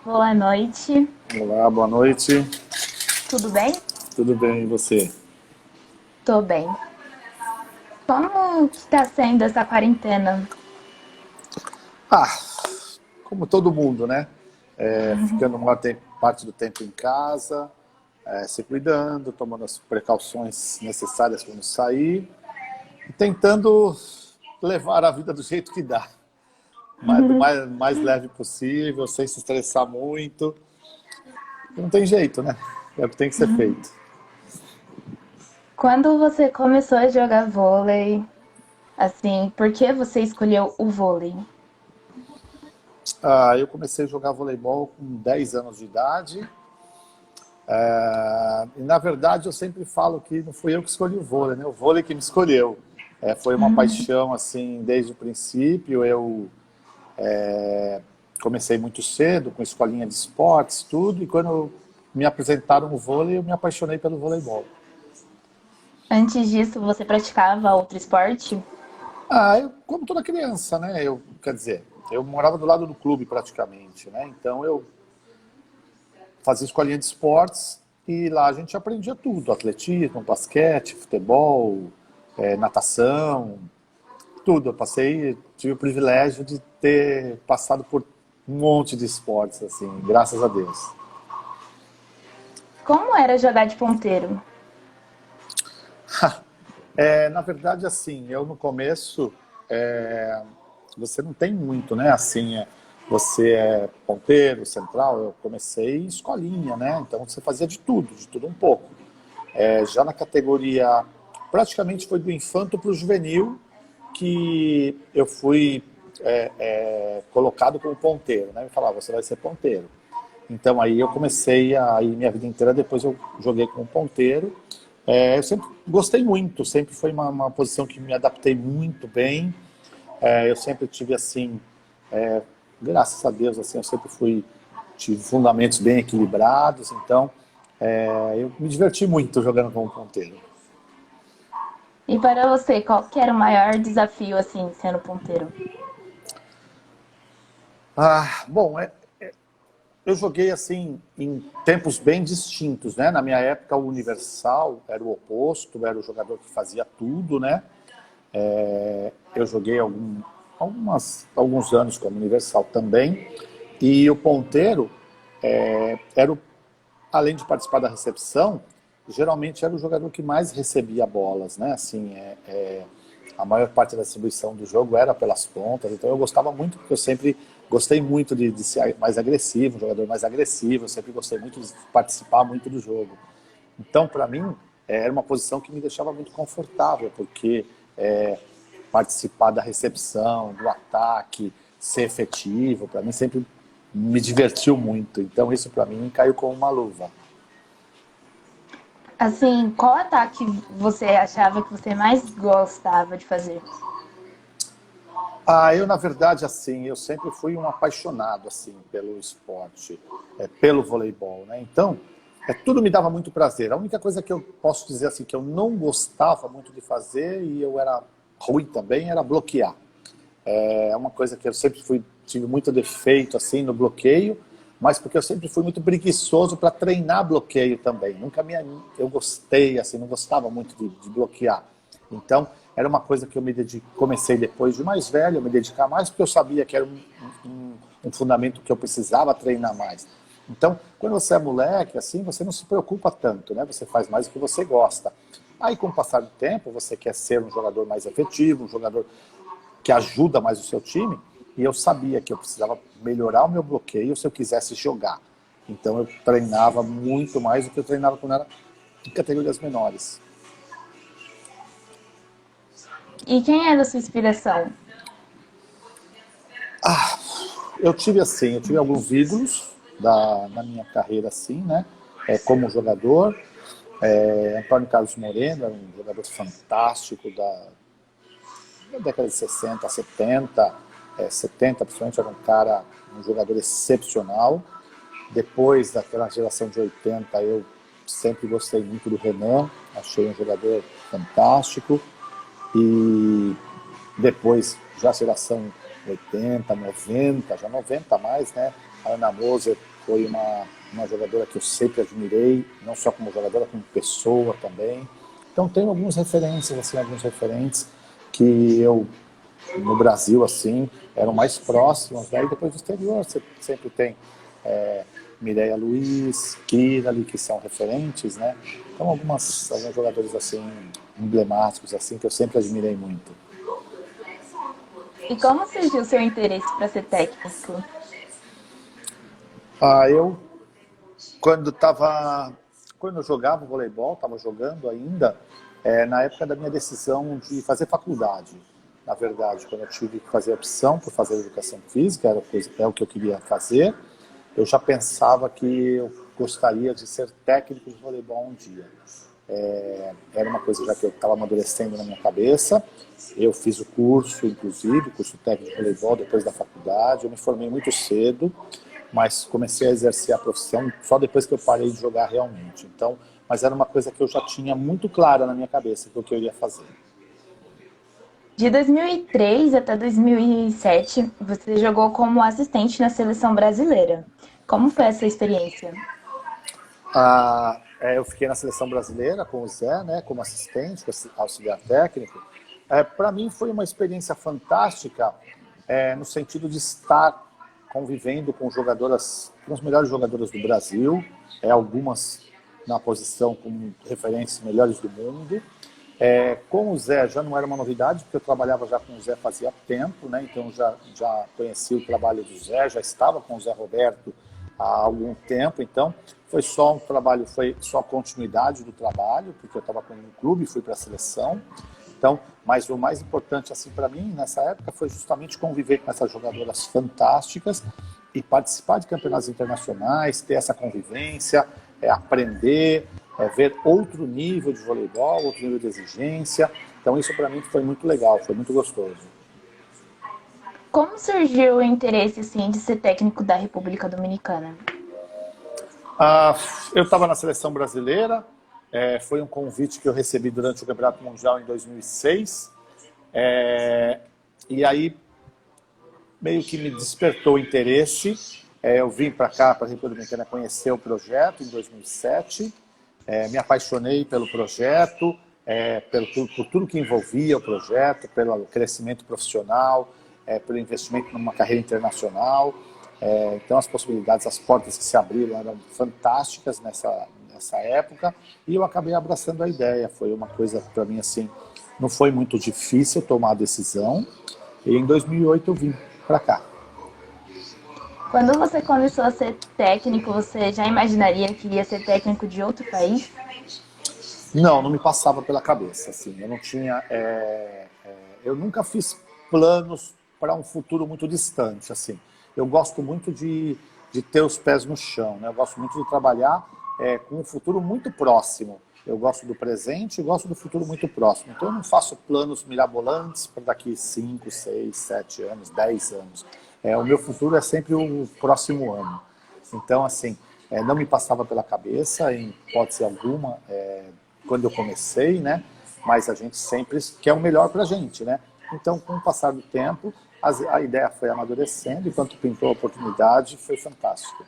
Boa noite, Olá, boa noite. tudo bem? Tudo bem, e você? Tô bem. Como que tá sendo essa quarentena? Ah, como todo mundo, né? Ficando parte do tempo em casa, se cuidando, tomando as precauções necessárias para não sair e tentando levar a vida do jeito que dá, do mais leve possível, sem se estressar muito. Não tem jeito, né? É o que tem que ser feito. Quando você começou a jogar vôlei, assim, por que você escolheu o vôlei? Eu comecei a jogar voleibol com 10 anos de idade. E na verdade eu sempre falo que não fui eu que escolhi o vôlei, né? O vôlei que me escolheu. Foi uma paixão assim desde o princípio. Eu comecei muito cedo com escolinha de esportes, tudo, e quando me apresentaram o vôlei, eu me apaixonei pelo voleibol. Antes disso, você praticava outro esporte? Como toda criança, né? Quer dizer, eu morava do lado do clube praticamente, né? Então eu fazia escolinha de esportes e lá a gente aprendia tudo: atletismo, basquete, futebol, natação, tudo. Eu tive o privilégio de ter passado por um monte de esportes, assim, graças a Deus. Como era jogar de ponteiro? Na verdade, assim, eu no começo, você não tem muito, né? Assim, você é ponteiro, central, eu comecei em escolinha, né? Então você fazia de tudo um pouco. Já na categoria, praticamente foi do infanto para o juvenil que eu fui colocado como ponteiro, né? Me falava, você vai ser ponteiro. Então aí eu comecei a ir minha vida inteira, depois eu joguei como ponteiro. Eu sempre gostei muito, sempre foi uma posição que me adaptei muito bem. Eu sempre tive assim, graças a Deus, assim, tive fundamentos bem equilibrados, então eu me diverti muito jogando como ponteiro. E para você, qual que era o maior desafio, assim, sendo ponteiro? Bom, eu joguei assim em tempos bem distintos, né? Na minha época, o Universal era o oposto, era o jogador que fazia tudo, né? Eu joguei alguns anos como Universal também. E o ponteiro além de participar da recepção, geralmente era o jogador que mais recebia bolas, né? Assim, a maior parte da distribuição do jogo era pelas pontas, então eu gostava muito, porque eu sempre gostei muito de ser mais agressivo, um jogador mais agressivo, eu sempre gostei muito de participar muito do jogo. Então, para mim, era uma posição que me deixava muito confortável, porque participar da recepção, do ataque, ser efetivo, para mim sempre me divertiu muito. Então, isso para mim caiu como uma luva. Assim, qual ataque você achava que você mais gostava de fazer? Eu na verdade assim, eu sempre fui um apaixonado assim pelo esporte, pelo voleibol, né? Então, tudo me dava muito prazer. A única coisa que eu posso dizer assim que eu não gostava muito de fazer e eu era ruim também era bloquear. É uma coisa que eu sempre tive muito defeito assim no bloqueio, mas porque eu sempre fui muito preguiçoso para treinar bloqueio também. Eu gostei assim, não gostava muito de bloquear. Então era uma coisa que comecei depois de mais velho, a me dedicar mais, porque eu sabia que era um fundamento que eu precisava treinar mais. Então, quando você é moleque, assim, você não se preocupa tanto, né? Você faz mais o que você gosta. Aí, com o passar do tempo, você quer ser um jogador mais efetivo, um jogador que ajuda mais o seu time, e eu sabia que eu precisava melhorar o meu bloqueio se eu quisesse jogar. Então eu treinava muito mais do que eu treinava quando era em categorias menores. E quem era a sua inspiração? Eu tive alguns ídolos na minha carreira assim, né? Como jogador. Antônio Carlos Moreno era um jogador fantástico da década de 60, 70, 70 principalmente, era um jogador excepcional. Depois daquela geração de 80, eu sempre gostei muito do Renan, achei um jogador fantástico. E depois, já a geração 80, 90, já 90 mais, né? A Ana Moser foi uma jogadora que eu sempre admirei, não só como jogadora, como pessoa também. Então tem algumas referências, assim, alguns referentes que eu, no Brasil, assim, eram mais próximos, né? E depois do exterior você sempre tem Mireia Luiz, Kirali, que são referentes, né? Então alguns jogadores assim, emblemáticos, assim, que eu sempre admirei muito. E como surgiu o seu interesse para ser técnico? Eu, quando quando eu jogava voleibol, estava jogando ainda, na época da minha decisão de fazer faculdade. Na verdade, quando eu tive que fazer a opção por fazer educação física, é o que eu queria fazer, eu já pensava que eu gostaria de ser técnico de voleibol um dia. Era uma coisa já que eu estava amadurecendo na minha cabeça. Eu fiz o curso, inclusive, curso técnico de voleibol depois da faculdade. Eu me formei muito cedo, mas comecei a exercer a profissão só depois que eu parei de jogar realmente. Então, mas era uma coisa que eu já tinha muito clara na minha cabeça que eu queria fazer. De 2003 até 2007, você jogou como assistente na seleção brasileira. Como foi essa experiência? Eu fiquei na seleção brasileira com o Zé, né, como assistente, auxiliar técnico. Para mim foi uma experiência fantástica, no sentido de estar convivendo com jogadoras, com os melhores jogadoras do Brasil, algumas na posição como referências melhores do mundo. Com o Zé já não era uma novidade, porque eu trabalhava já com o Zé fazia tempo, né? Então já conhecia o trabalho do Zé, já estava com o Zé Roberto há algum tempo, então foi só um trabalho, foi só continuidade do trabalho, porque eu estava com um clube e fui para a seleção. Então, mas o mais importante assim para mim nessa época foi justamente conviver com essas jogadoras fantásticas e participar de campeonatos internacionais, ter essa convivência, aprender, ver outro nível de voleibol, outro nível de exigência. Então isso para mim foi muito legal, foi muito gostoso. Como surgiu o interesse assim, de ser técnico da República Dominicana? Ah, eu estava na seleção brasileira, foi um convite que eu recebi durante o Campeonato Mundial em 2006, e aí meio que me despertou o interesse. Eu vim para cá, para a República Dominicana, conhecer o projeto em 2007, me apaixonei pelo projeto, por tudo que envolvia o projeto, pelo crescimento profissional, pelo investimento numa carreira internacional. Então as possibilidades, as portas que se abriram eram fantásticas nessa época e eu acabei abraçando a ideia. Foi uma coisa para mim assim, não foi muito difícil tomar a decisão e em 2008 eu vim para cá. Quando você começou a ser técnico, você já imaginaria que ia ser técnico de outro país? Não me passava pela cabeça, assim, eu não tinha, eu nunca fiz planos para um futuro muito distante, assim. Eu gosto muito de ter os pés no chão, né? Eu gosto muito de trabalhar com um futuro muito próximo. Eu gosto do presente e gosto do futuro muito próximo. Então eu não faço planos mirabolantes para daqui 5, 6, 7 anos, 10 anos. O meu futuro é sempre o próximo ano. Então, assim, não me passava pela cabeça, em hipótese alguma, quando eu comecei, né? Mas a gente sempre quer o melhor para a gente, né? Então, com o passar do tempo, a ideia foi amadurecendo e quando pintou a oportunidade, foi fantástico.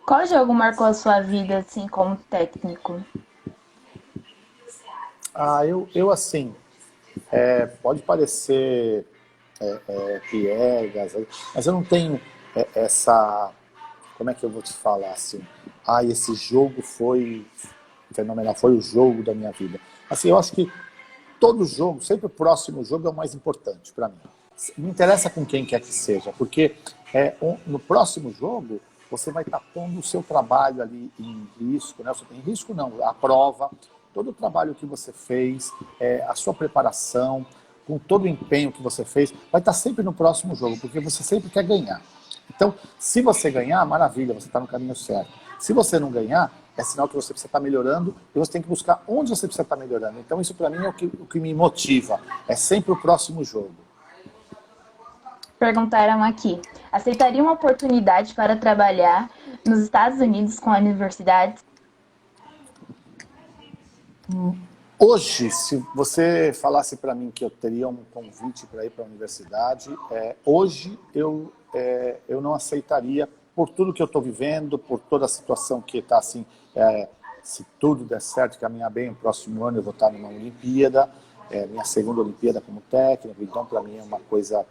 Qual jogo marcou a sua vida assim como técnico? Eu assim, pode parecer piegas, mas eu não tenho essa, como é que eu vou te falar assim, esse jogo foi fenomenal, foi o jogo da minha vida. Assim, eu acho que todo jogo, sempre o próximo jogo é o mais importante para mim. Não interessa com quem quer que seja, porque no próximo jogo você vai estar pondo o seu trabalho ali em risco, né? Em risco não, a prova, todo o trabalho que você fez, a sua preparação, com todo o empenho que você fez, vai estar sempre no próximo jogo, porque você sempre quer ganhar. Então, se você ganhar, maravilha, você está no caminho certo. Se você não ganhar, é sinal que você precisa estar melhorando e você tem que buscar onde você precisa estar melhorando. Então, isso para mim é o que me motiva. É sempre o próximo jogo. Perguntaram aqui: aceitaria uma oportunidade para trabalhar nos Estados Unidos com a universidade? Hoje, se você falasse para mim que eu teria um convite para ir para a universidade, hoje eu não aceitaria por tudo que eu estou vivendo, por toda a situação que está assim, se tudo der certo, caminhar bem, no próximo ano eu vou estar numa Olimpíada, minha segunda Olimpíada como técnico, então para mim é uma coisa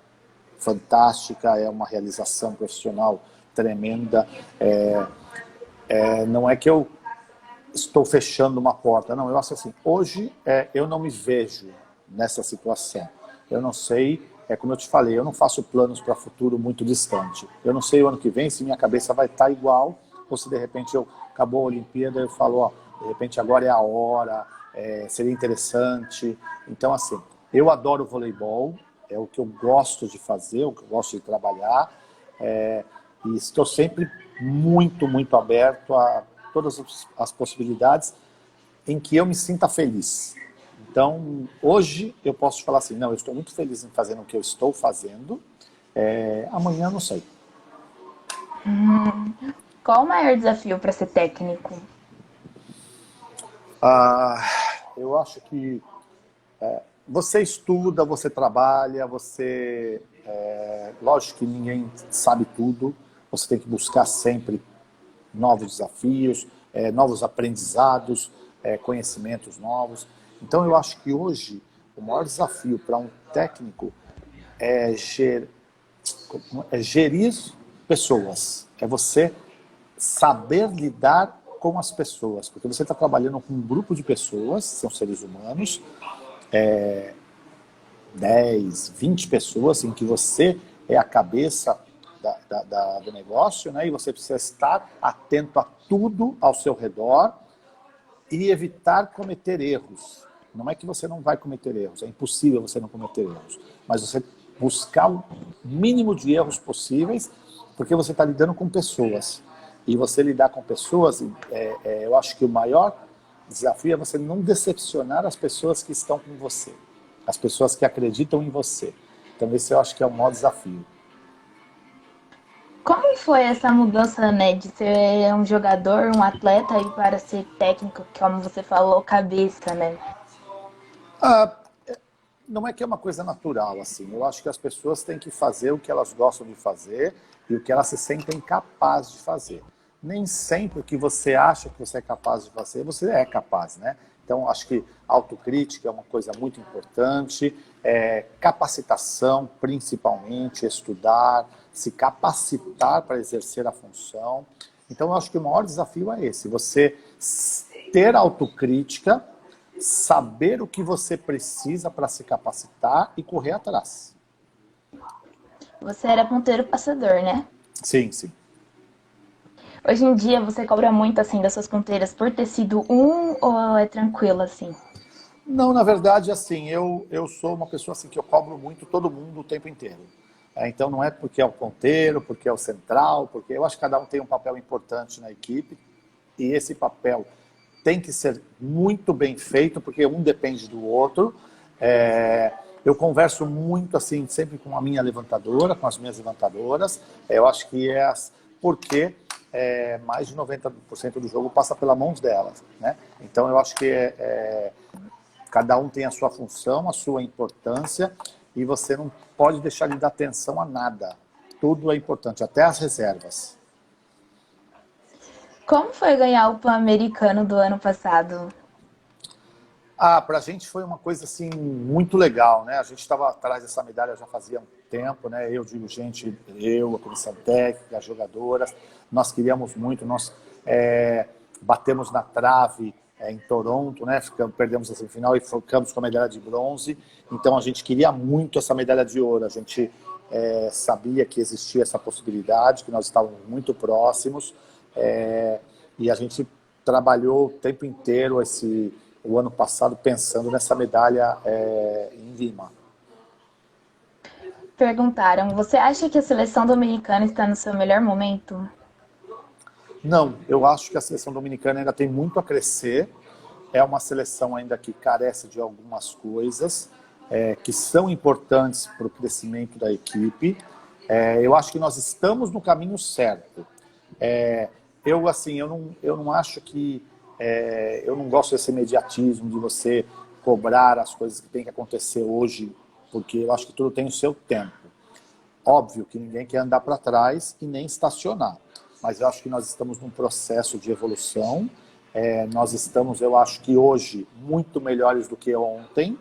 fantástica, é uma realização profissional tremenda. Não é que eu estou fechando uma porta, não, eu acho assim, hoje eu não me vejo nessa situação. Eu não sei, como eu te falei, eu não faço planos para futuro muito distante. Eu não sei o ano que vem se minha cabeça vai estar igual, ou se de repente acabou a Olimpíada e eu falo, ó, de repente agora é a hora, seria interessante. Então, assim, eu adoro voleibol, é o que eu gosto de fazer, o que eu gosto de trabalhar, e estou sempre muito, muito aberto a todas as possibilidades em que eu me sinta feliz. Então, hoje eu posso te falar assim, não, eu estou muito feliz em fazer o que eu estou fazendo, amanhã não sei. Qual o maior desafio para ser técnico? Eu acho que você estuda, você trabalha, lógico que ninguém sabe tudo, você tem que buscar sempre novos desafios, novos aprendizados, conhecimentos novos. Então eu acho que hoje o maior desafio para um técnico é gerir pessoas, é você saber lidar com as pessoas, porque você está trabalhando com um grupo de pessoas, são seres humanos, 10, 20 pessoas, em que você é a cabeça do negócio, né? E você precisa estar atento a tudo ao seu redor e evitar cometer erros. Não é que você não vai cometer erros, é impossível você não cometer erros, mas você buscar o mínimo de erros possíveis, porque você está lidando com pessoas. E você lidar com pessoas, eu acho que o maior desafio é você não decepcionar as pessoas que estão com você, as pessoas que acreditam em você. Então esse eu acho que é o maior desafio. Como foi essa mudança, né, de ser um jogador, um atleta e para ser técnico, como você falou, cabeça, né? Não é que é uma coisa natural, assim. Eu acho que as pessoas têm que fazer o que elas gostam de fazer e o que elas se sentem capazes de fazer. Nem sempre o que você acha que você é capaz de fazer, você é capaz, né? Então, acho que autocrítica é uma coisa muito importante, capacitação, principalmente, estudar, se capacitar para exercer a função. Então, eu acho que o maior desafio é esse, você ter autocrítica, saber o que você precisa para se capacitar e correr atrás. Você era ponteiro passador, né? Sim, sim. Hoje em dia você cobra muito assim das suas ponteiras por ter sido um ou é tranquilo assim? Não, na verdade, assim, eu sou uma pessoa assim que eu cobro muito todo mundo o tempo inteiro. Então não é porque é o ponteiro, porque é o central, porque eu acho que cada um tem um papel importante na equipe e esse papel tem que ser muito bem feito, porque um depende do outro. Eu converso muito assim, sempre com a minha levantadora, com as minhas levantadoras. Eu acho que porque mais de 90% do jogo passa pelas mãos delas, né? Então eu acho que cada um tem a sua função, a sua importância, e você não pode deixar de dar atenção a nada. Tudo é importante, até as reservas. Como foi ganhar o Pan-Americano do ano passado? Pra gente foi uma coisa assim muito legal, né? A gente estava atrás dessa medalha já fazia um tempo, né? Eu digo gente, a comissão técnica, as jogadoras, nós queríamos muito, nós batemos na trave em Toronto, né? Perdemos a semifinal e ficamos com a medalha de bronze. Então a gente queria muito essa medalha de ouro. A gente sabia que existia essa possibilidade, que nós estávamos muito próximos, e a gente trabalhou o tempo inteiro o ano passado pensando nessa medalha em Lima. Perguntaram, você acha que a seleção dominicana está no seu melhor momento? Não, eu acho que a seleção dominicana ainda tem muito a crescer. É uma seleção ainda que carece de algumas coisas que são importantes para o crescimento da equipe. Eu acho que nós estamos no caminho certo. Eu não acho que... eu não gosto desse imediatismo de você cobrar as coisas que tem que acontecer hoje, porque eu acho que tudo tem o seu tempo. Óbvio que ninguém quer andar para trás e nem estacionar. mas eu acho que nós estamos num processo de evolução. Nós estamos, eu acho que hoje, muito melhores do que ontem,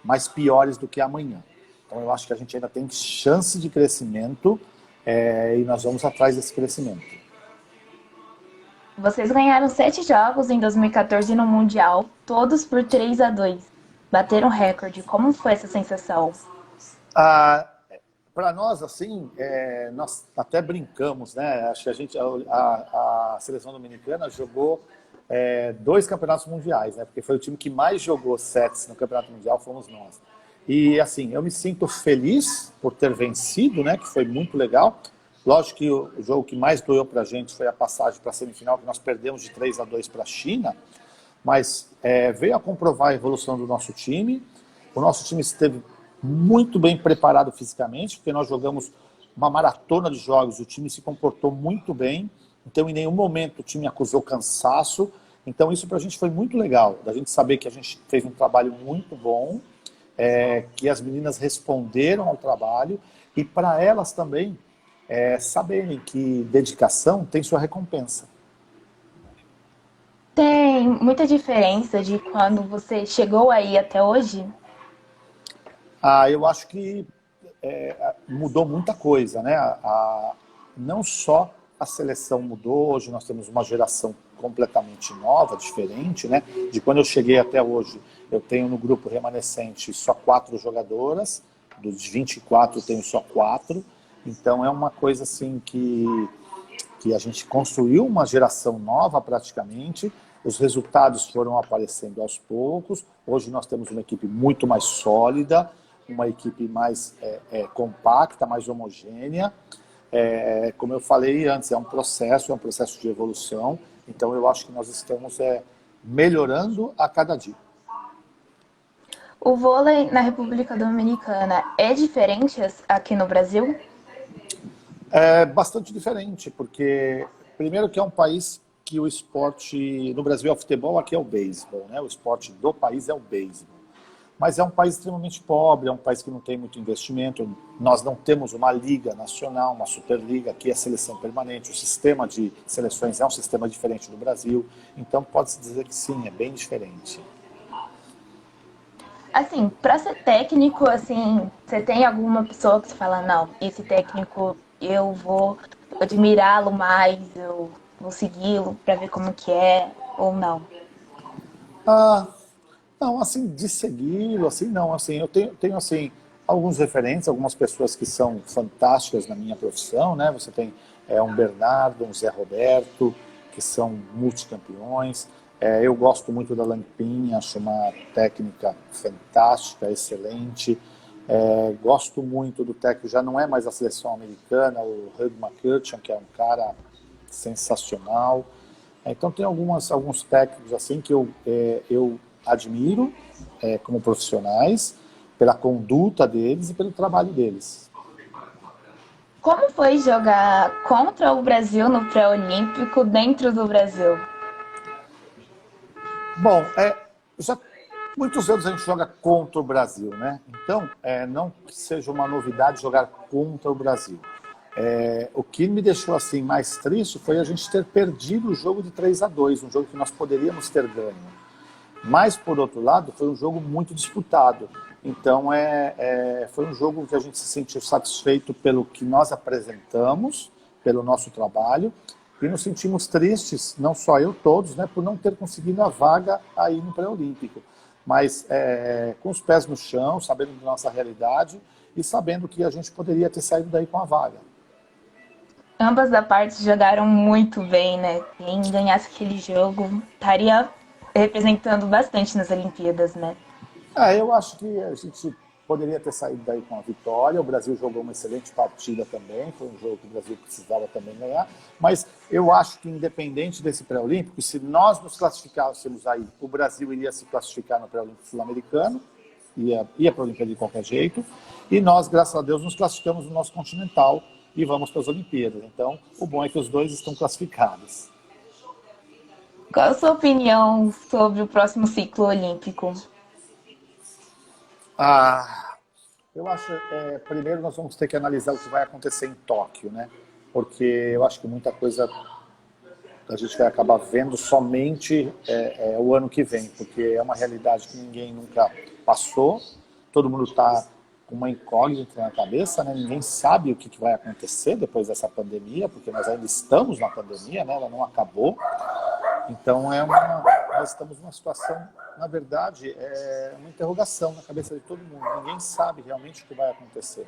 mas piores do que amanhã. Então eu acho que a gente ainda tem chance de crescimento e nós vamos atrás desse crescimento. Vocês ganharam 7 jogos em 2014 no Mundial, todos por 3-2. Bateram recorde. Como foi essa sensação? Para nós, assim, nós até brincamos, né? Acho que a seleção dominicana jogou 2 campeonatos mundiais, né? Porque foi o time que mais jogou sets no campeonato mundial, fomos nós. E, assim, eu me sinto feliz por ter vencido, né? Que foi muito legal. Lógico que o jogo que mais doeu para a gente foi a passagem para a semifinal, que nós perdemos de 3-2 para a China, mas veio a comprovar a evolução do nosso time. O nosso time esteve muito bem preparado fisicamente, porque nós jogamos uma maratona de jogos, o time se comportou muito bem, então em nenhum momento o time acusou cansaço, então isso para a gente foi muito legal, da gente saber que a gente fez um trabalho muito bom, que as meninas responderam ao trabalho, e para elas também saberem que dedicação tem sua recompensa. Tem muita diferença de quando você chegou aí até hoje? Eu acho que mudou muita coisa, né? Não só a seleção mudou, hoje nós temos uma geração completamente nova, diferente, né? De quando eu cheguei até hoje, eu tenho no grupo remanescente só 4 jogadoras, dos 24 eu tenho só 4, então é uma coisa assim que a gente construiu uma geração nova praticamente, os resultados foram aparecendo aos poucos, hoje nós temos uma equipe muito mais sólida, uma equipe mais compacta, mais homogênea. Como eu falei antes, é um processo de evolução, então eu acho que nós estamos melhorando a cada dia. O vôlei na República Dominicana é diferente aqui no Brasil? É bastante diferente, porque primeiro que é um país que o esporte, no Brasil é o futebol, aqui é o beisebol, né? O esporte do país é o beisebol. Mas é um país extremamente pobre, é um país que não tem muito investimento. Nós não temos uma liga nacional, uma superliga, aqui é seleção permanente. O sistema de seleções é um sistema diferente do Brasil. Então pode-se dizer que sim, é bem diferente. Assim, para ser técnico, assim, você tem alguma pessoa que você fala, não, esse técnico eu vou admirá-lo mais, eu vou segui-lo para ver como que é, ou não? Ah, não, assim, de seguir, assim, não, assim, eu tenho assim, alguns referentes, algumas pessoas que são fantásticas na minha profissão, né? Você tem um Bernardo, um Zé Roberto, que são multicampeões. Eu gosto muito da Lampinha, acho uma técnica fantástica, excelente. Gosto muito do técnico, já não é mais a seleção americana, o Hugh McCutcheon, que é um cara sensacional. Então tem alguns técnicos assim que eu admiro como profissionais, pela conduta deles e pelo trabalho deles. Como foi jogar contra o Brasil no pré-olímpico dentro do Brasil? Bom, já muitos anos a gente joga contra o Brasil, né? Então, não que seja uma novidade jogar contra o Brasil. O que me deixou assim mais triste foi a gente ter perdido o jogo de 3-2, um jogo que nós poderíamos ter ganho. Mas, por outro lado, foi um jogo muito disputado. Então, foi um jogo que a gente se sentiu satisfeito pelo que nós apresentamos, pelo nosso trabalho, e nos sentimos tristes, não só eu, todos, né, por não ter conseguido a vaga aí no pré-olímpico. Mas com os pés no chão, sabendo da nossa realidade e sabendo que a gente poderia ter saído daí com a vaga. Ambas da parte jogaram muito bem, né? Quem ganhasse aquele jogo estaria representando bastante nas Olimpíadas, né? Eu acho que a gente poderia ter saído daí com a vitória. O Brasil jogou uma excelente partida também, foi um jogo que o Brasil precisava também ganhar. Mas eu acho que, independente desse pré-olímpico, se nós nos classificássemos aí, o Brasil iria se classificar no pré-olímpico sul-americano, ia para a Olimpíada de qualquer jeito, e nós, graças a Deus, nos classificamos no nosso continental e vamos para as Olimpíadas. Então, o bom é que os dois estão classificados. Qual a sua opinião sobre o próximo ciclo olímpico? Eu acho, primeiro nós vamos ter que analisar o que vai acontecer em Tóquio, né? porque eu acho que muita coisa a gente vai acabar vendo somente o ano que vem, porque é uma realidade que ninguém nunca passou, todo mundo está com uma incógnita na cabeça, né? Ninguém sabe o que vai acontecer depois dessa pandemia, porque nós ainda estamos na pandemia, né? Ela não acabou, então nós estamos numa situação, na verdade, é uma interrogação na cabeça de todo mundo, ninguém sabe realmente o que vai acontecer.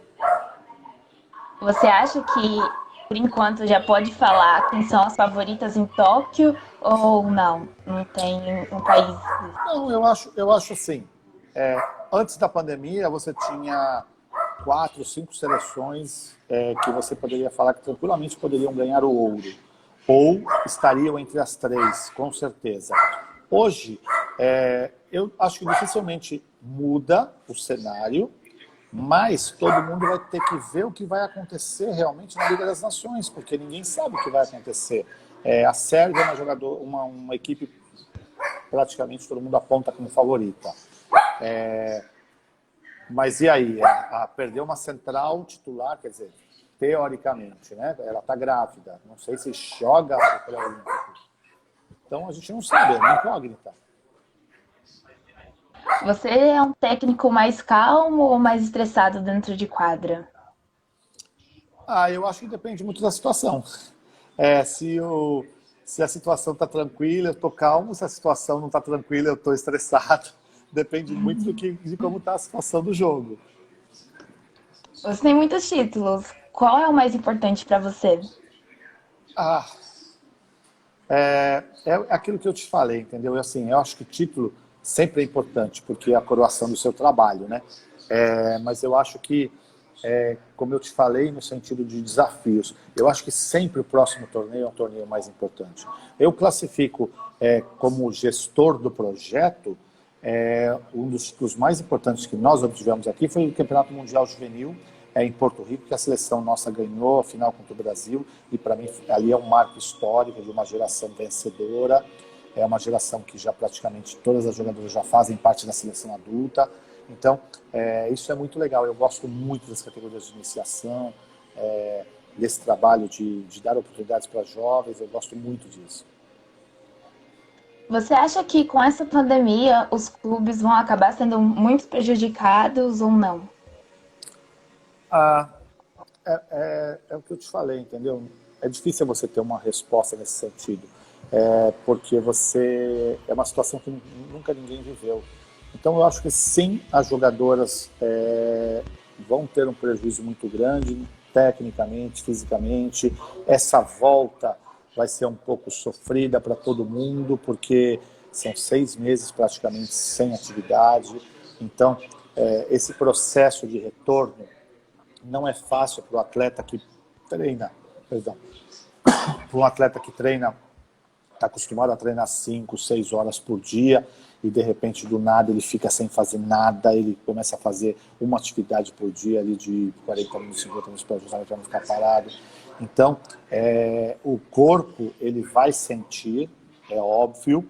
Você acha que, por enquanto, já pode falar quem são as favoritas em Tóquio ou não? Não tem um país. Não, eu acho assim, antes da pandemia você tinha 4, 5 seleções que você poderia falar que tranquilamente poderiam ganhar o ouro. Ou estariam entre as 3, com certeza. Hoje, eu acho que dificilmente muda o cenário, mas todo mundo vai ter que ver o que vai acontecer realmente na Liga das Nações, porque ninguém sabe o que vai acontecer. A Sérvia é uma equipe praticamente todo mundo aponta como favorita. Mas e aí? Perdeu uma central titular, quer dizer, teoricamente, né? Ela está grávida. Não sei se joga para o pré-olímpico. Então a gente não sabe, é uma incógnita. Você é um técnico mais calmo ou mais estressado dentro de quadra? Eu acho que depende muito da situação. Se a situação está tranquila, eu estou calmo. Se a situação não está tranquila, eu estou estressado. Depende muito de como está a situação do jogo. Você tem muitos títulos. Qual é o mais importante para você? É aquilo que eu te falei, entendeu? Assim, eu acho que o título sempre é importante, porque é a coroação do seu trabalho, né? Mas eu acho que, como eu te falei, no sentido de desafios, eu acho que sempre o próximo torneio é um torneio mais importante. Eu classifico como gestor do projeto, um dos mais importantes que nós obtivemos aqui foi o Campeonato Mundial Juvenil, em Porto Rico, que a seleção nossa ganhou a final contra o Brasil, e para mim ali é um marco histórico de uma geração vencedora, é uma geração que já praticamente todas as jogadoras já fazem parte da seleção adulta, então isso é muito legal, eu gosto muito das categorias de iniciação, desse trabalho de dar oportunidades para jovens, eu gosto muito disso. Você acha que com essa pandemia os clubes vão acabar sendo muito prejudicados ou não? Ah, é o que eu te falei, entendeu? É difícil você ter uma resposta nesse sentido, porque é uma situação que nunca ninguém viveu. Então eu acho que sim, as jogadoras vão ter um prejuízo muito grande, tecnicamente, fisicamente. Essa volta vai ser um pouco sofrida para todo mundo, porque são 6 meses praticamente sem atividade. Então, esse processo de retorno não é fácil para o atleta que treina, para um atleta que treina, está acostumado a treinar 5, 6 horas por dia e de repente do nada ele fica sem fazer nada, ele começa a fazer uma atividade por dia ali de 40 minutos, 50 minutos para justamente para não ficar parado. Então, o corpo ele vai sentir, é óbvio,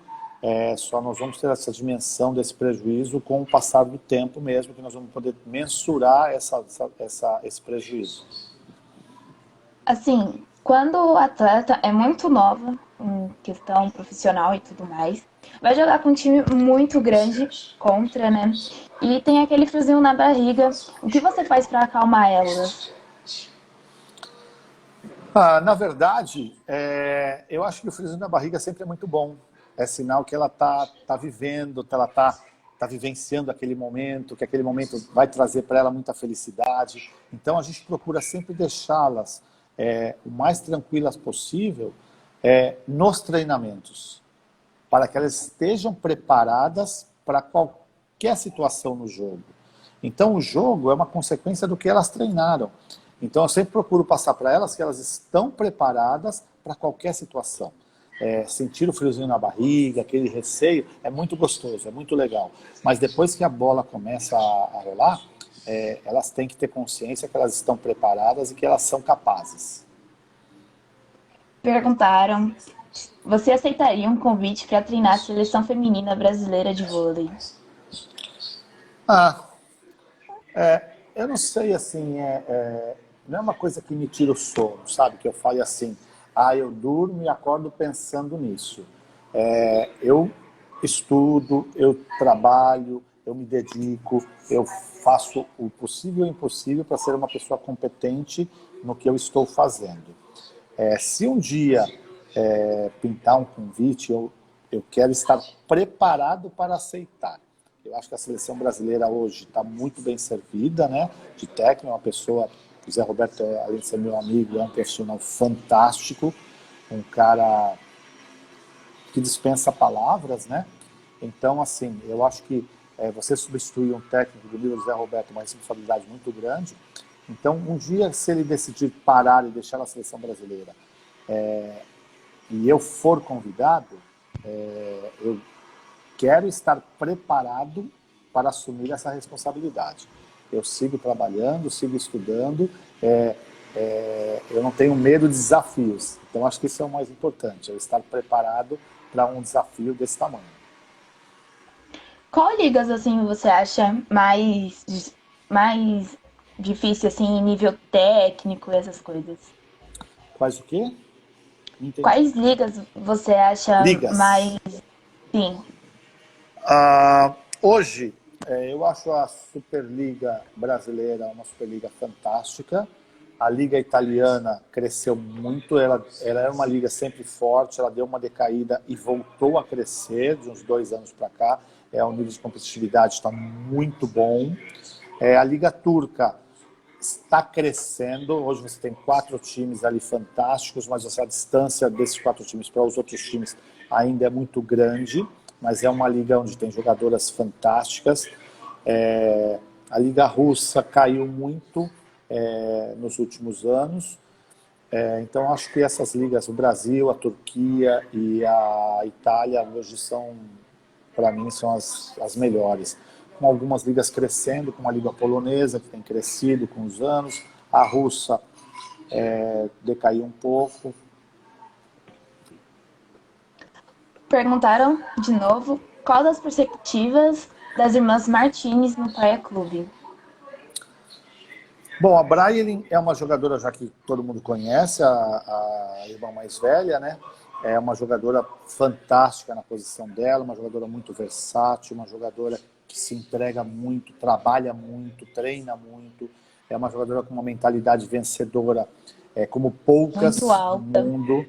só nós vamos ter essa dimensão desse prejuízo com o passar do tempo mesmo, que nós vamos poder mensurar esse prejuízo. Assim, quando o atleta é muito nova, em questão profissional e tudo mais, vai jogar com um time muito grande contra, né? E tem aquele friozinho na barriga. O que você faz para acalmar elas? Na verdade, eu acho que o friozinho na barriga sempre é muito bom. É sinal que ela tá vivendo, que ela tá vivenciando aquele momento, que aquele momento vai trazer para ela muita felicidade. Então a gente procura sempre deixá-las o mais tranquilas possível nos treinamentos, para que elas estejam preparadas para qualquer situação no jogo. Então o jogo é uma consequência do que elas treinaram. Então eu sempre procuro passar para elas que elas estão preparadas para qualquer situação. Sentir o friozinho na barriga, aquele receio, é muito gostoso, é muito legal. Mas depois que a bola começa a rolar, elas têm que ter consciência que elas estão preparadas e que elas são capazes. Perguntaram: você aceitaria um convite para treinar a seleção feminina brasileira de vôlei? Ah, eu não sei assim, não é uma coisa que me tira o sono, sabe? Que eu fale assim, eu durmo e acordo pensando nisso. Eu estudo, eu trabalho, eu me dedico, eu faço o possível e o impossível para ser uma pessoa competente no que eu estou fazendo. Se um dia pintar um convite, eu quero estar preparado para aceitar. Eu acho que a seleção brasileira hoje está muito bem servida, né? De técnico, uma pessoa, o Zé Roberto, além de ser meu amigo, é um profissional fantástico, um cara que dispensa palavras, né? Então, assim, eu acho que você substituir um técnico do nível do Zé Roberto é uma responsabilidade muito grande. Então, um dia, se ele decidir parar e deixar a seleção brasileira e eu for convidado, eu quero estar preparado para assumir essa responsabilidade. Eu sigo trabalhando, sigo estudando, eu não tenho medo de desafios. Então, acho que isso é o mais importante, eu estar preparado para um desafio desse tamanho. Qual ligas, assim, você acha mais difícil, assim, em nível técnico e essas coisas? Quais o quê? Não entendi. Quais ligas você acha Ligas. mais, sim, Hoje, eu acho a Superliga brasileira uma Superliga fantástica. A Liga Italiana cresceu muito, ela era uma liga sempre forte, ela deu uma decaída e voltou a crescer de uns 2 anos para cá. O nível de competitividade está muito bom. A Liga Turca está crescendo. Hoje você tem 4 times ali fantásticos, mas a distância desses 4 times para os outros times ainda é muito grande, mas é uma liga onde tem jogadoras fantásticas. A Liga Russa caiu muito nos últimos anos. Então acho que essas ligas, o Brasil, a Turquia e a Itália, hoje são, para mim, são as melhores. Com algumas ligas crescendo, como a Liga Polonesa, que tem crescido com os anos, a russa decaiu um pouco. perguntaram de novo qual das perspectivas das irmãs Martinez no Praia Clube. Bom, a Brayelin é uma jogadora já que todo mundo conhece, a irmã mais velha, né? É uma jogadora fantástica na posição dela, uma jogadora muito versátil, uma jogadora que se entrega muito, trabalha muito, treina muito. É uma jogadora com uma mentalidade vencedora, como Muito poucas no alta. mundo.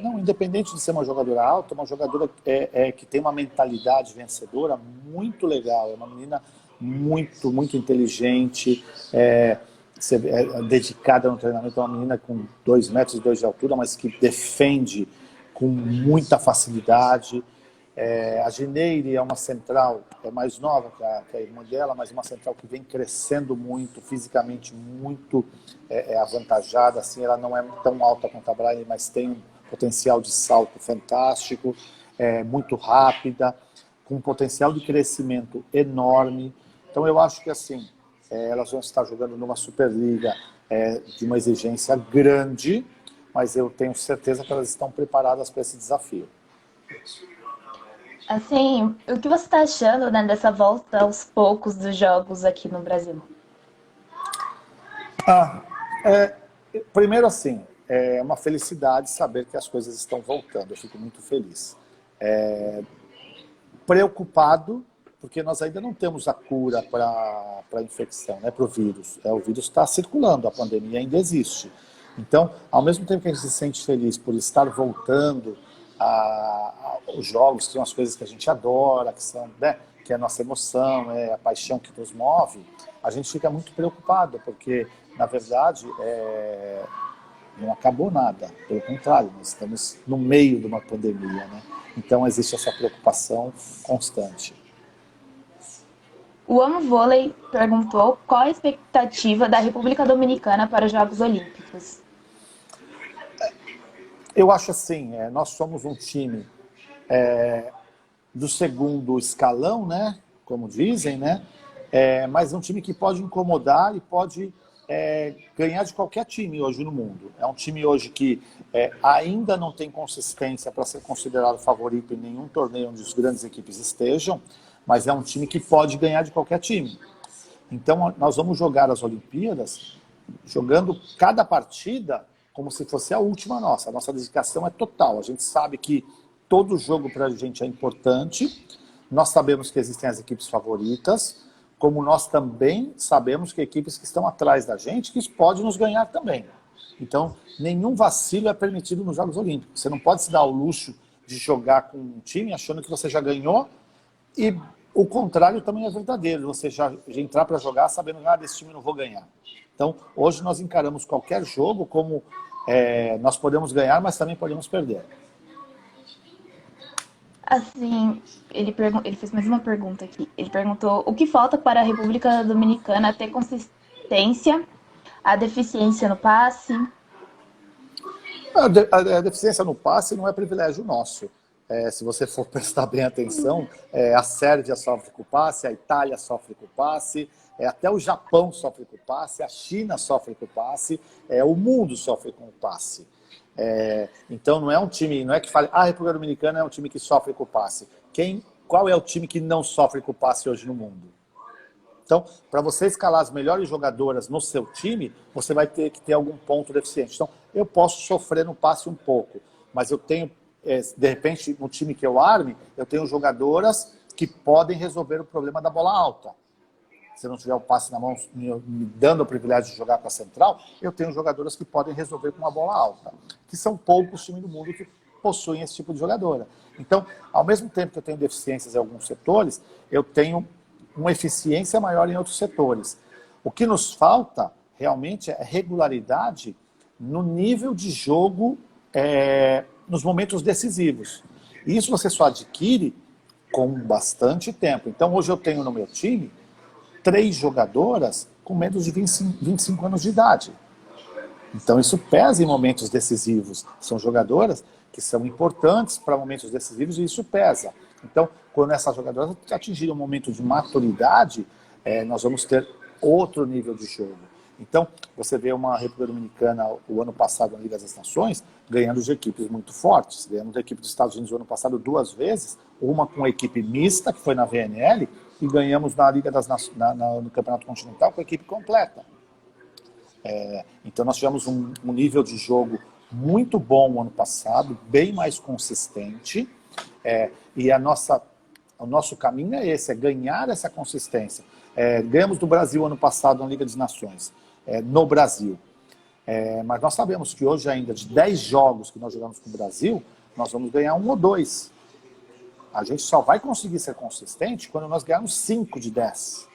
Não, independente de ser uma jogadora alta, uma jogadora que tem uma mentalidade vencedora muito legal. É uma menina muito, muito inteligente, dedicada no treinamento. É uma menina com 2,2 metros de altura, mas que defende com muita facilidade. A Gineire é uma central, mais nova que a irmã dela, mas uma central que vem crescendo muito, fisicamente muito avantajada. Assim, ela não é tão alta quanto a Brian, mas tem um potencial de salto fantástico, muito rápida, com um potencial de crescimento enorme. Então eu acho que assim, elas vão estar jogando numa Superliga de uma exigência grande, mas eu tenho certeza que elas estão preparadas para esse desafio. Assim, o que você está achando, né, dessa volta aos poucos dos jogos aqui no Brasil? Primeiro assim, é uma felicidade saber que as coisas estão voltando, eu fico muito feliz. Preocupado, porque nós ainda não temos a cura para a infecção, né, para o vírus. O vírus está circulando, a pandemia ainda existe. Então, ao mesmo tempo que a gente se sente feliz por estar voltando aos jogos, que são as coisas que a gente adora, que são, né, que é a nossa emoção, é a paixão que nos move, a gente fica muito preocupado, porque, na verdade, não acabou nada. Pelo contrário, nós estamos no meio de uma pandemia, né? Então existe essa preocupação constante. O Amo Vôlei perguntou qual a expectativa da República Dominicana para os Jogos Olímpicos. Eu acho assim, nós somos um time do segundo escalão, né? Como dizem, né? Mas um time que pode incomodar e pode ganhar de qualquer time hoje no mundo. É um time hoje que ainda não tem consistência para ser considerado favorito em nenhum torneio onde as grandes equipes estejam, mas é um time que pode ganhar de qualquer time. Então, nós vamos jogar as Olimpíadas jogando cada partida como se fosse a última nossa. A nossa dedicação é total. A gente sabe que todo jogo para a gente é importante. Nós sabemos que existem as equipes favoritas, como nós também sabemos que equipes que estão atrás da gente, que podem nos ganhar também. Então, nenhum vacilo é permitido nos Jogos Olímpicos. Você não pode se dar ao luxo de jogar com um time achando que você já ganhou, e o contrário também é verdadeiro. Você já entrar para jogar sabendo que desse time eu não vou ganhar. Então, hoje nós encaramos qualquer jogo como nós podemos ganhar, mas também podemos perder. Assim, ele fez mais uma pergunta aqui. Ele perguntou o que falta para a República Dominicana ter consistência, a deficiência no passe. A deficiência no passe não é privilégio nosso. Se você for prestar bem atenção, a Sérvia sofre com o passe, a Itália sofre com o passe, até o Japão sofre com o passe, a China sofre com o passe, o mundo sofre com o passe. Então não é um time, não é que fale, a República Dominicana é um time que sofre com o passe. Qual é o time que não sofre com o passe hoje no mundo? Então, para você escalar as melhores jogadoras no seu time, você vai ter que ter algum ponto deficiente. Então, eu posso sofrer no passe um pouco, mas eu tenho, de repente, no time que eu arme, eu tenho jogadoras que podem resolver o problema da bola alta. Se eu não tiver o passe na mão me dando o privilégio de jogar com a central, eu tenho jogadoras que podem resolver com uma bola alta, que são poucos times do mundo que possuem esse tipo de jogadora. Então, ao mesmo tempo que eu tenho deficiências em alguns setores, eu tenho uma eficiência maior em outros setores. O que nos falta, realmente, é regularidade no nível de jogo nos momentos decisivos. E isso você só adquire com bastante tempo. Então, hoje eu tenho no meu time 3 jogadoras com menos de 25 anos de idade. Então, isso pesa em momentos decisivos. São jogadoras que são importantes para momentos decisivos e isso pesa. Então, quando essas jogadoras atingirem um momento de maturidade, nós vamos ter outro nível de jogo. Então, você vê uma República Dominicana, o ano passado, na Liga das Nações, ganhando de equipes muito fortes. Ganhamos da equipe dos Estados Unidos o ano passado 2 vezes, uma com a equipe mista, que foi na VNL, e ganhamos na Liga das no Campeonato Continental com a equipe completa. Então, nós tivemos um nível de jogo muito bom o ano passado, bem mais consistente, e o nosso caminho é esse, é ganhar essa consistência. Ganhamos do Brasil ano passado na Liga das Nações, no Brasil. Mas nós sabemos que hoje ainda, de 10 jogos que nós jogamos com o Brasil, nós vamos ganhar 1 ou 2. A gente só vai conseguir ser consistente quando nós ganharmos 5 de 10.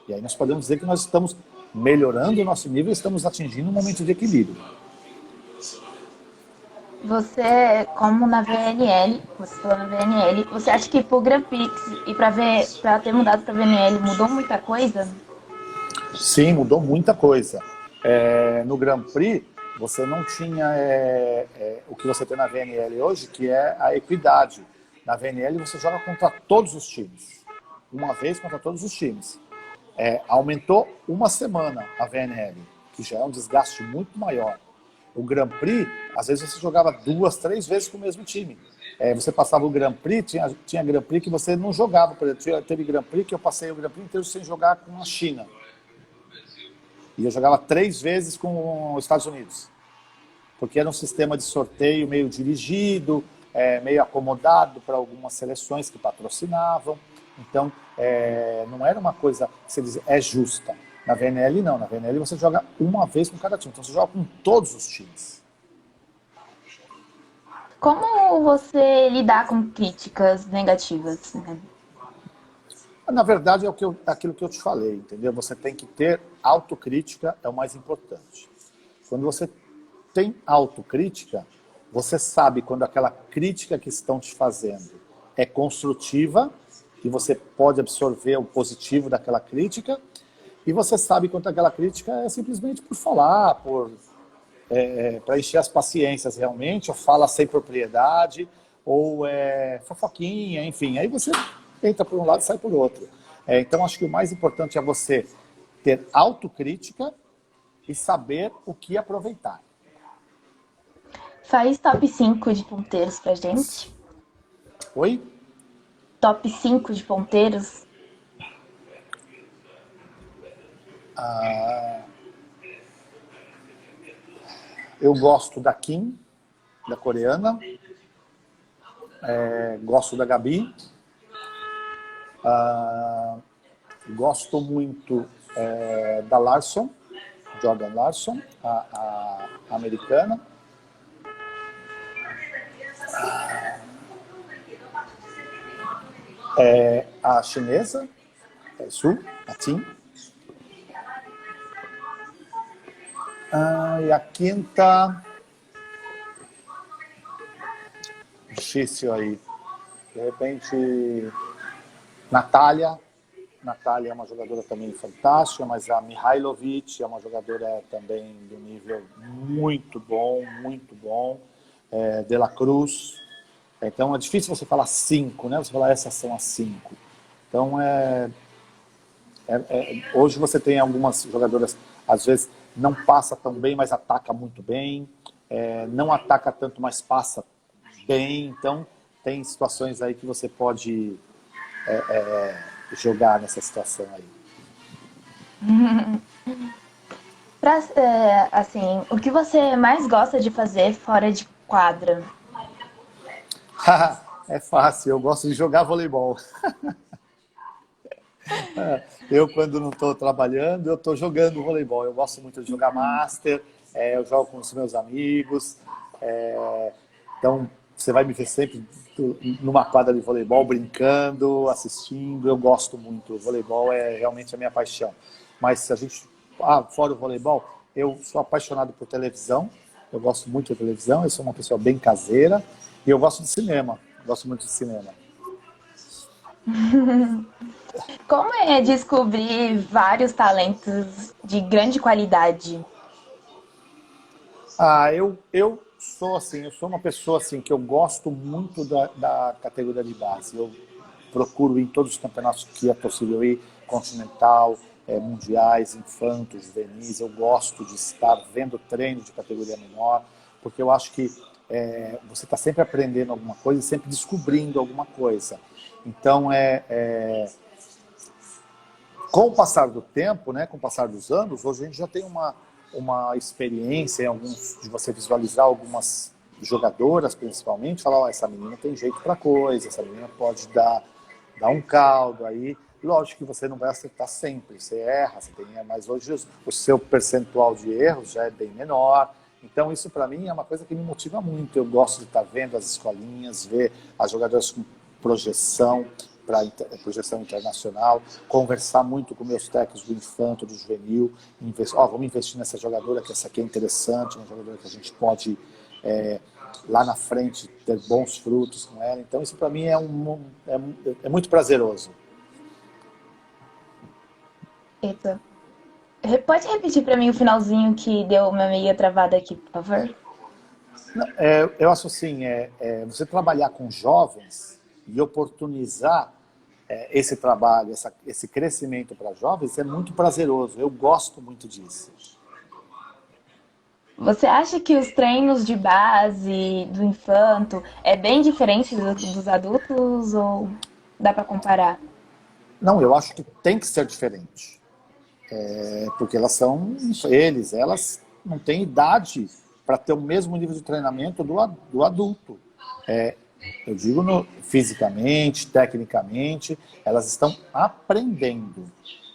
E aí nós podemos dizer que nós estamos melhorando o nosso nível e estamos atingindo um momento de equilíbrio. Você, como na VNL, você falou na VNL, você acha que pro Grand Prix e para ter mudado para VNL mudou muita coisa? Sim, mudou muita coisa. No Grand Prix, você não tinha o que você tem na VNL hoje, que é a equidade. Na VNL, você joga contra todos os times. Uma vez contra todos os times. Aumentou uma semana a VNL, que já é um desgaste muito maior. O Grand Prix, às vezes você jogava 2, 3 vezes com o mesmo time. Você passava o Grand Prix, tinha Grand Prix que você não jogava. Por exemplo, teve Grand Prix que eu passei o Grand Prix inteiro sem jogar com a China. E eu jogava 3 vezes com os Estados Unidos. Porque era um sistema de sorteio meio dirigido, meio acomodado para algumas seleções que patrocinavam. Então, não era uma coisa que você diz, justa. Na VNL, não. Na VNL, você joga uma vez com cada time. Então, você joga com todos os times. Como você lidar com críticas negativas, né? Na verdade, aquilo que eu te falei, entendeu? Você tem que ter autocrítica, é o mais importante. Quando você tem autocrítica, você sabe quando aquela crítica que estão te fazendo é construtiva, e você pode absorver o positivo daquela crítica, e você sabe quando aquela crítica é simplesmente por falar, para encher as paciências realmente, ou fala sem propriedade, ou fofoquinha, enfim. Aí você entra por um lado e sai por outro. Então, acho que o mais importante é você ter autocrítica e saber o que aproveitar. Faz top 5 de ponteiros pra gente. Oi? Top 5 de ponteiros. Eu gosto da Kim, da coreana. Gosto da Gabi. Gosto muito da Larson, Jordan Larson, a americana. A chinesa, Su, a Tim. E a quinta... Difícil aí. De repente, Natália. Natália é uma jogadora também fantástica, mas a Mihailovic é uma jogadora também de um nível muito bom, muito bom. De la Cruz. Então é difícil você falar 5, né? Você falar essas são as 5. Então hoje você tem algumas jogadoras, às vezes não passa tão bem, mas ataca muito bem. Não ataca tanto, mas passa bem. Então tem situações aí que você pode jogar nessa situação aí. Assim, o que você mais gosta de fazer fora de quadra? É fácil, eu gosto de jogar voleibol. Eu, quando não estou trabalhando, eu estou jogando voleibol. Eu gosto muito de jogar Master, eu jogo com os meus amigos. Então, você vai me ver sempre numa quadra de voleibol, brincando, assistindo. Eu gosto muito. O voleibol é realmente a minha paixão. Mas se a gente... fora o voleibol, eu sou apaixonado por televisão. Eu gosto muito de televisão, eu sou uma pessoa bem caseira. E eu gosto de cinema. Gosto muito de cinema. Como é descobrir vários talentos de grande qualidade? Eu sou assim, eu sou uma pessoa assim que eu gosto muito da categoria de base. Eu procuro ir em todos os campeonatos que é possível ir, continental, mundiais, infantos, juvenis. Eu gosto de estar vendo treino de categoria menor, porque eu acho que você está sempre aprendendo alguma coisa e sempre descobrindo alguma coisa. Então, com o passar do tempo, né, com o passar dos anos, hoje a gente já tem uma experiência em alguns, de você visualizar algumas jogadoras, principalmente, falar, essa menina tem jeito para coisa, essa menina pode dar um caldo aí. Lógico que você não vai acertar sempre, você erra, mas hoje o seu percentual de erros já é bem menor. Então isso para mim é uma coisa que me motiva muito. Eu gosto de estar vendo as escolinhas, ver as jogadoras com projeção, projeção internacional, conversar muito com meus técnicos do infanto, do juvenil, vamos investir nessa jogadora, que essa aqui é interessante, uma jogadora que a gente pode lá na frente ter bons frutos com ela. Então isso para mim é muito prazeroso. Eita. Pode repetir para mim o finalzinho que deu uma meia travada aqui, por favor? Eu acho assim, você trabalhar com jovens e oportunizar esse trabalho, esse crescimento para jovens é muito prazeroso. Eu gosto muito disso. Você acha que os treinos de base do infanto é bem diferente dos adultos ou dá para comparar? Não, eu acho que tem que ser diferente. Porque elas não têm idade para ter o mesmo nível de treinamento do adulto. Eu digo fisicamente, tecnicamente, elas estão aprendendo.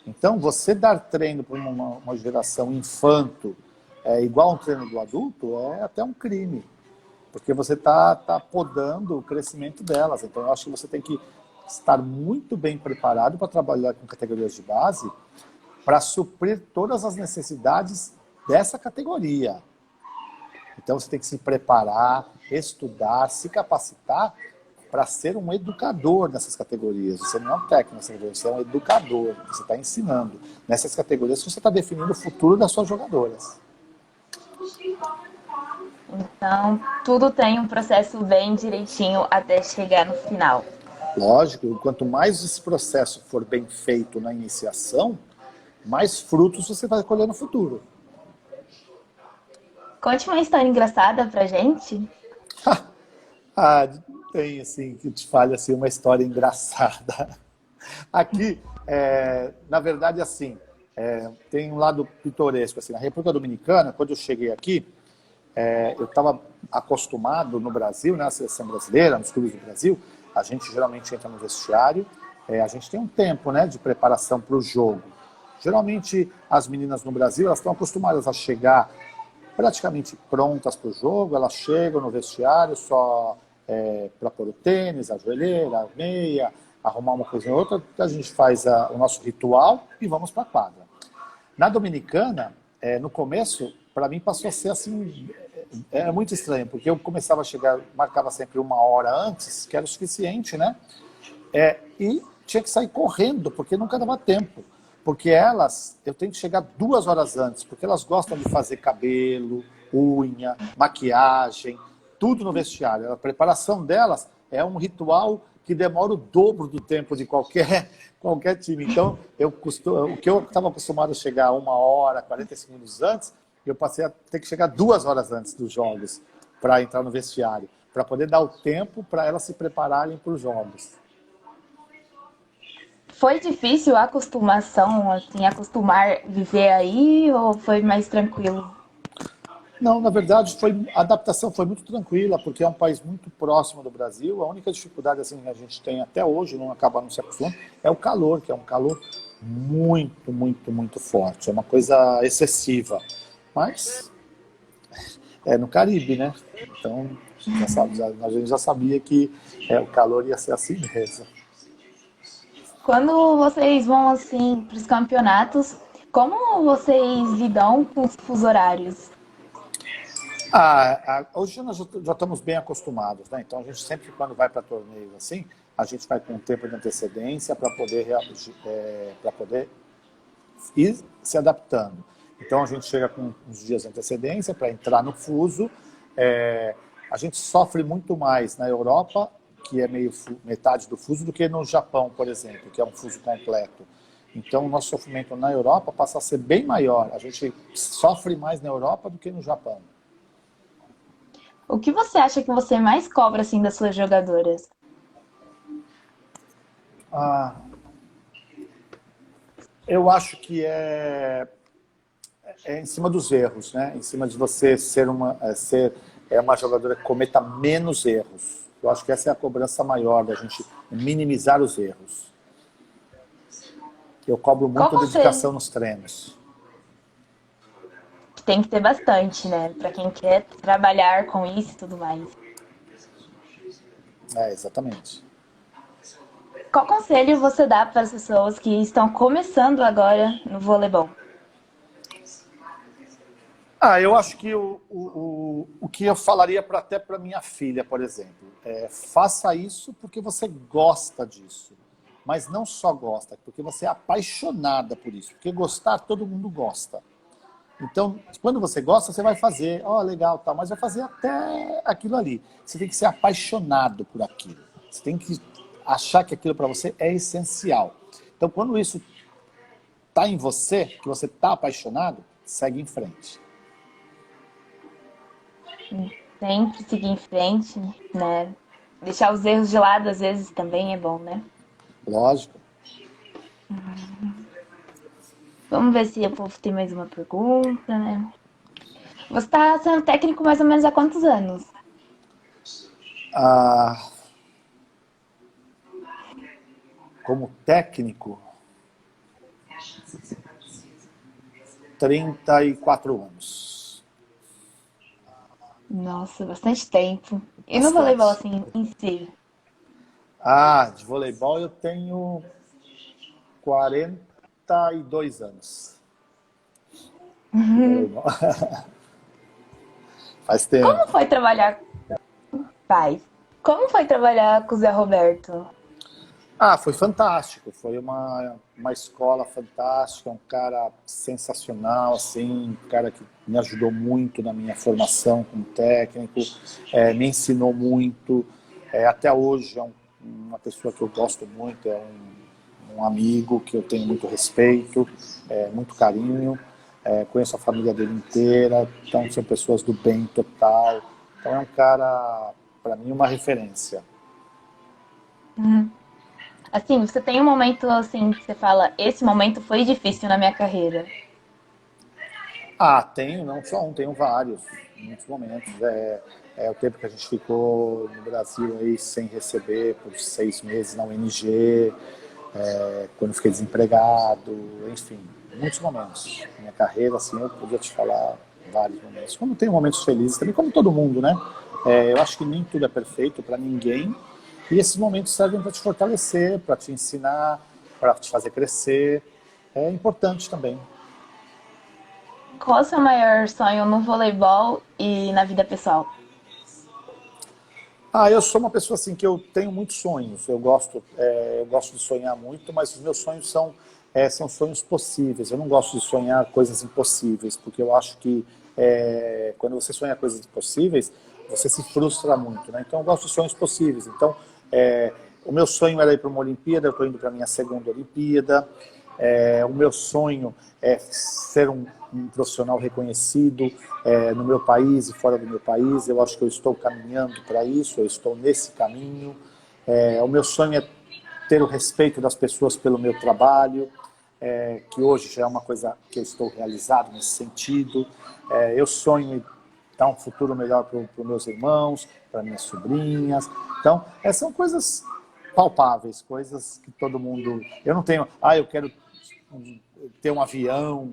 Então, você dar treino para uma geração infanto igual a um treino do adulto é até um crime, porque você está podando o crescimento delas. Então, eu acho que você tem que estar muito bem preparado para trabalhar com categorias de base para suprir todas as necessidades dessa categoria. Então você tem que se preparar, estudar, se capacitar para ser um educador nessas categorias. Você não é um técnico nessas categorias, você é um educador. Você está ensinando. Nessas categorias você está definindo o futuro das suas jogadoras. Então, tudo tem um processo bem direitinho até chegar no final. Lógico, quanto mais esse processo for bem feito na iniciação, mais frutos você vai colher no futuro. Conte uma história engraçada pra gente. Tem assim, que te fale assim, uma história engraçada. Aqui, na verdade, assim, tem um lado pitoresco. Assim, na República Dominicana, quando eu cheguei aqui, eu estava acostumado no Brasil, né, na seleção brasileira, nos clubes do Brasil, a gente geralmente entra no vestiário, a gente tem um tempo, né, de preparação para o jogo. Geralmente as meninas no Brasil, elas estão acostumadas a chegar praticamente prontas para o jogo, elas chegam no vestiário só para pôr o tênis, a joelheira, a meia, arrumar uma coisa ou outra, a gente faz o nosso ritual e vamos para a quadra. Na Dominicana, no começo, para mim passou a ser assim, muito estranho, porque eu começava a chegar, marcava sempre 1 hora antes, que era o suficiente, né? E tinha que sair correndo, porque nunca dava tempo. Porque eu tenho que chegar 2 horas antes, porque elas gostam de fazer cabelo, unha, maquiagem, tudo no vestiário. A preparação delas é um ritual que demora o dobro do tempo de qualquer time. Então, o que eu estava acostumado a chegar 1 hora, 45 minutos antes, eu passei a ter que chegar 2 horas antes dos jogos para entrar no vestiário, para poder dar o tempo para elas se prepararem para os jogos. Foi difícil a acostumação, assim, acostumar viver aí ou foi mais tranquilo? Não, na verdade, a adaptação foi muito tranquila, porque é um país muito próximo do Brasil. A única dificuldade assim, que a gente tem até hoje, não acaba não se acostumando, é o calor, que é um calor muito, muito, muito forte. É uma coisa excessiva. Mas é no Caribe, né? Então, a gente já sabia que o calor ia ser assim mesmo. Quando vocês vão, assim, para os campeonatos, como vocês lidam com os fuso horários? Hoje nós já estamos bem acostumados, né? Então a gente sempre, quando vai para torneios assim, a gente vai com um tempo de antecedência para poder ir se adaptando. Então a gente chega com uns dias de antecedência para entrar no fuso. A gente sofre muito mais na Europa, que é metade do fuso, do que no Japão, por exemplo, que é um fuso completo. Então o nosso sofrimento na Europa passa a ser bem maior. A gente sofre mais na Europa do que no Japão. O que você acha que você mais cobra, assim, das suas jogadoras? Ah, eu acho que em cima dos erros, né? Em cima de você ser uma jogadora que cometa menos erros. Eu acho que essa é a cobrança maior, da gente minimizar os erros. Eu cobro Qual muito conselho? dedicação nos treinos. Tem que ter bastante, né? Pra quem quer trabalhar com isso e tudo mais. Exatamente. Qual conselho você dá para as pessoas que estão começando agora no voleibol? Eu acho que o que eu falaria até para minha filha, por exemplo, faça isso porque você gosta disso. Mas não só gosta, porque você é apaixonada por isso. Porque gostar, todo mundo gosta. Então, quando você gosta, você vai fazer, legal, tá, mas vai fazer até aquilo ali. Você tem que ser apaixonado por aquilo. Você tem que achar que aquilo para você é essencial. Então, quando isso está em você, que você está apaixonado, segue em frente. Sempre seguir em frente, né? Deixar os erros de lado às vezes também é bom, né? Lógico. Vamos ver se o povo tem mais uma pergunta, né? Você está sendo técnico mais ou menos há quantos anos? Ah, como técnico, 34 anos. Nossa, bastante tempo. E no voleibol, Bastante. assim, em si? De voleibol eu tenho 42 anos. De voleibol. Faz Como tempo. foi trabalhar pais? Como foi trabalhar com o Zé Roberto? Foi fantástico. Foi uma escola fantástica, um cara sensacional, assim, um cara que me ajudou muito na minha formação como técnico, me ensinou muito. Até hoje é uma pessoa que eu gosto muito, é um amigo que eu tenho muito respeito, muito carinho. Conheço a família dele inteira, então são pessoas do bem total. Então é um cara, para mim, uma referência. Assim, você tem um momento assim que você fala, esse momento foi difícil na minha carreira. Ah, tenho, não só um, tenho vários, em muitos momentos. É o tempo que a gente ficou no Brasil aí sem receber por 6 meses na UNG, quando eu fiquei desempregado, enfim, muitos momentos. Minha carreira, assim, eu podia te falar vários momentos. Como tem momentos felizes também, como todo mundo, né? Eu acho que nem tudo é perfeito para ninguém, e esses momentos servem para te fortalecer, para te ensinar, para te fazer crescer. É importante também. Qual o seu maior sonho no voleibol e na vida pessoal? Eu sou uma pessoa assim que eu tenho muitos sonhos. Eu gosto de sonhar muito, mas os meus sonhos são sonhos possíveis. Eu não gosto de sonhar coisas impossíveis, porque eu acho que quando você sonha coisas impossíveis, você se frustra muito, né? Então eu gosto de sonhos possíveis. Então o meu sonho era ir para uma Olimpíada. Eu estou indo para a minha segunda Olimpíada. O meu sonho é ser um profissional reconhecido no meu país e fora do meu país. Eu acho que eu estou caminhando para isso, eu estou nesse caminho. O meu sonho é ter o respeito das pessoas pelo meu trabalho, que hoje já é uma coisa que eu estou realizado nesse sentido. Eu sonho em dar um futuro melhor para os meus irmãos, para minhas sobrinhas. Então, são coisas palpáveis, coisas que todo mundo... Eu não tenho, eu quero ter um avião,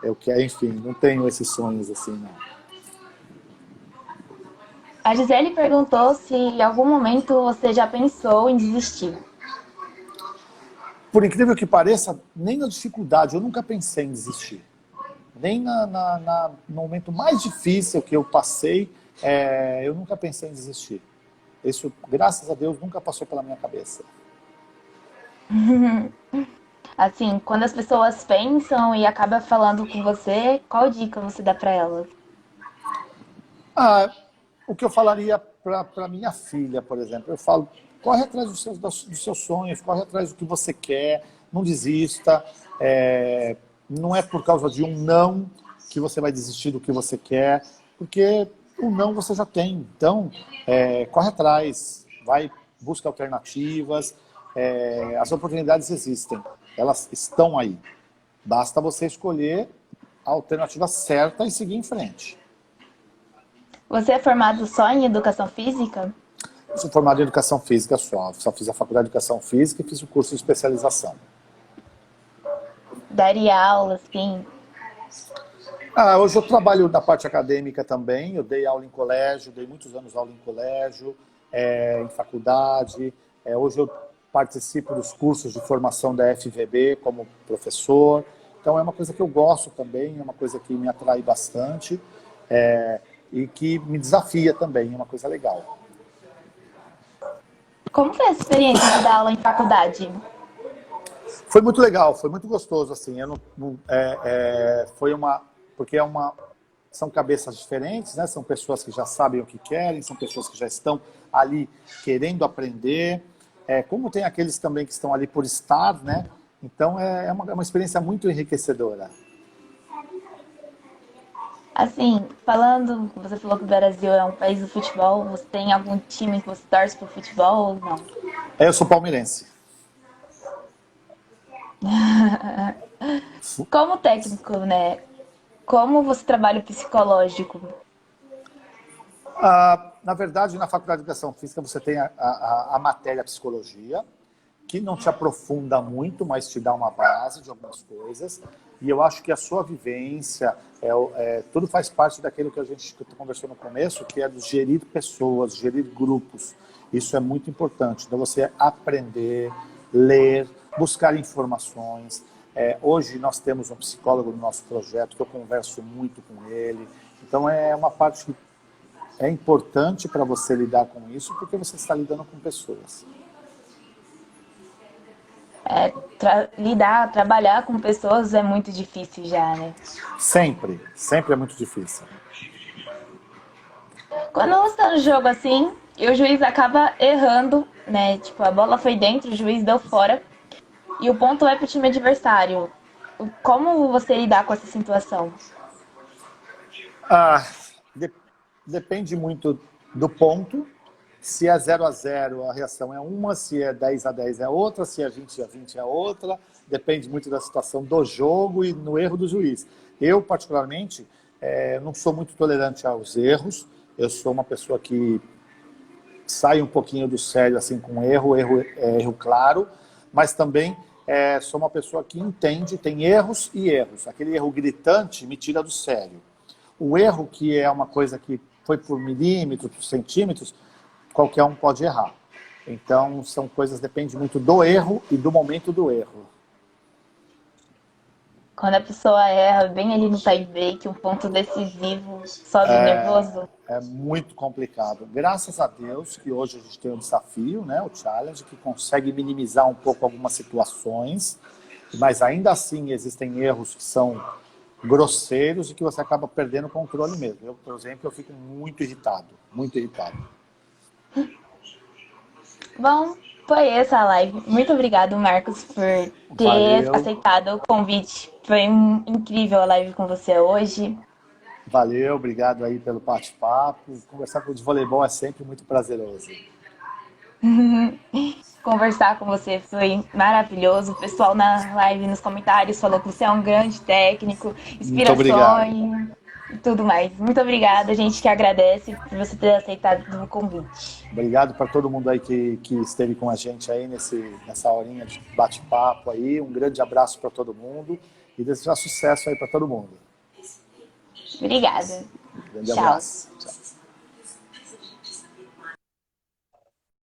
eu quero, enfim, não tenho esses sonhos assim, não. A Gisele perguntou se em algum momento você já pensou em desistir. Por incrível que pareça, nem na dificuldade, eu nunca pensei em desistir. Nem no momento mais difícil que eu passei, eu nunca pensei em desistir. Isso, graças a Deus, nunca passou pela minha cabeça. Assim, quando as pessoas pensam e acabam falando com você, qual dica você dá pra elas? Ah, o que eu falaria para minha filha, por exemplo, eu falo, corre atrás dos seus sonhos, corre atrás do que você quer, não desista, não é por causa de um não que você vai desistir do que você quer, porque o não você já tem. Então, corre atrás, vai, busca alternativas, as oportunidades existem, elas estão aí. Basta você escolher a alternativa certa e seguir em frente. Você é formado só em educação física? Eu sou formado em educação física só fiz a faculdade de educação física e fiz o curso de especialização. Daria aula, assim? Hoje eu trabalho na parte acadêmica também, eu dei aula em colégio, dei muitos anos aula em colégio, em faculdade. Hoje eu participo dos cursos de formação da FVB como professor, então é uma coisa que eu gosto também, é uma coisa que me atrai bastante e que me desafia também, é uma coisa legal. Como foi essa experiência de dar aula em faculdade? Foi muito legal, foi muito gostoso, assim, porque são cabeças diferentes, né? São pessoas que já sabem o que querem, são pessoas que já estão ali querendo aprender, como tem aqueles também que estão ali por estar, né? Então é uma experiência muito enriquecedora. Assim, falando, você falou que o Brasil é um país do futebol, você tem algum time que você torce pro futebol ou não? Eu sou palmeirense. Como técnico, né? Como você trabalha o psicológico? Na verdade, na faculdade de educação física você tem a matéria psicologia, que não te aprofunda muito, mas te dá uma base de algumas coisas. E eu acho que a sua vivência, tudo faz parte daquilo que a gente conversou no começo, que é de gerir pessoas, gerir grupos. Isso é muito importante. Então você aprender, ler, buscar informações. Hoje nós temos um psicólogo no nosso projeto, que eu converso muito com ele. Então é uma parte que é importante para você lidar com isso, porque você está lidando com pessoas. Trabalhar com pessoas é muito difícil já, né? Sempre, sempre é muito difícil. Quando você tá no jogo assim, e o juiz acaba errando, né? Tipo, a bola foi dentro, o juiz deu fora, e o ponto é pro time adversário. Como você lidar com essa situação? Ah, de- Depende muito do ponto, Se é 0-0, a reação é uma, se é 10-10 é outra, se é 20-20 é outra. Depende muito da situação do jogo e no erro do juiz. Eu, particularmente, não sou muito tolerante aos erros. Eu sou uma pessoa que sai um pouquinho do sério assim com erro claro, mas também sou uma pessoa que entende, tem erros e erros. Aquele erro gritante me tira do sério. O erro que é uma coisa que foi por milímetros, por centímetros, qualquer um pode errar. Então, são coisas, depende muito do erro e do momento do erro. Quando a pessoa erra bem ali no tie-break, um ponto decisivo, sobe o nervoso. É muito complicado. Graças a Deus que hoje a gente tem um desafio, né, o challenge, que consegue minimizar um pouco algumas situações, mas ainda assim existem erros que são grosseiros e que você acaba perdendo o controle mesmo. Eu, por exemplo, eu fico muito irritado, muito irritado. Bom, foi essa a live. Muito obrigado, Marcos, por ter Valeu, aceitado o convite. Foi incrível a live com você hoje. valeu, obrigado aí pelo bate-papo. Conversar com o de voleibol é sempre muito prazeroso. Conversar com você foi maravilhoso. O pessoal na live, nos comentários, falou que você é um grande técnico, Muito obrigado. inspirações e tudo mais. Muito obrigada, a gente que agradece por você ter aceitado o convite. Obrigado para todo mundo aí que esteve com a gente aí nessa horinha de bate-papo aí. Um grande abraço para todo mundo e desejar sucesso aí para todo mundo. Obrigada. Grande Tchau. abraço. Tchau.